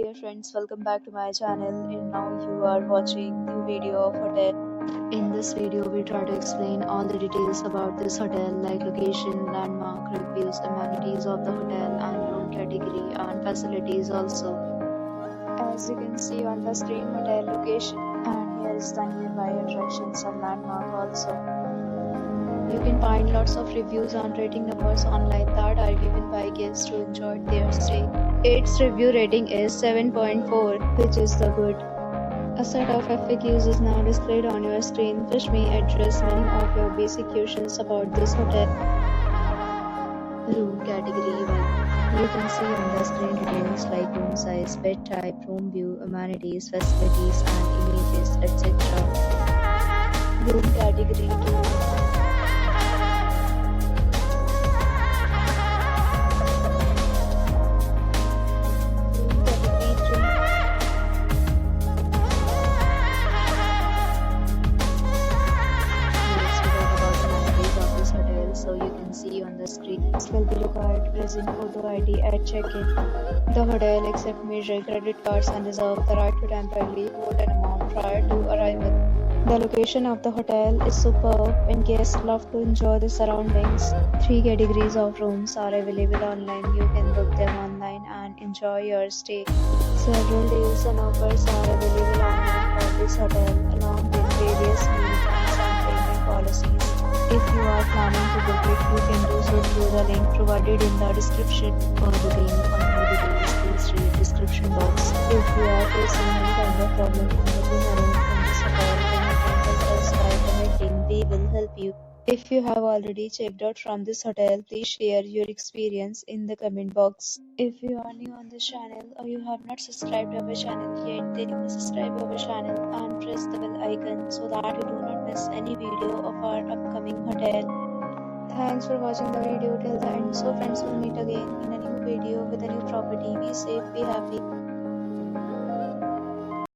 dear friends, welcome back to my channel, and now you are watching new video of hotel. In this video we try to explain all the details about this hotel like location, landmark, reviews, amenities of the hotel and room category and facilities also. As you can see on the screen, hotel location, and here is the nearby attractions and landmark also. You can find lots of reviews and rating numbers online that are given by guests who enjoyed their stay. Its review rating is 7.4, which is the good. A set of FAQs is now displayed on your screen, which may address many of your basic questions about this hotel. Room category 1. You can see on the screen details like room size, bed type, room view, amenities, facilities, and images, etc. Room category 2. So you can see on the screen, this will be required to present photo ID at check-in. The hotel accepts major credit cards and reserves the right to temporarily hold an amount prior to arrival. The location of the hotel is superb and guests love to enjoy the surroundings. 3 categories of rooms are available online. You can book them online and enjoy your stay. Several deals and offers are available online for this hotel along with various meal plans and payment policies. If you are planning to book it, you can do so through the link provided in the description. For booking or more details, please read description box. If you are facing any kind of problem in booking a room in this hotel, then you can help us by commenting. We will help you. If you have already checked out from this hotel, please share your experience in the comment box. If you are new on this channel or you have not subscribed our channel yet, then you must subscribe our channel and press the bell icon so that you do not miss any video of our upcoming hotel. Thanks for watching the video till the end. So friends, will meet again in a new video with a new property. Be safe, be happy.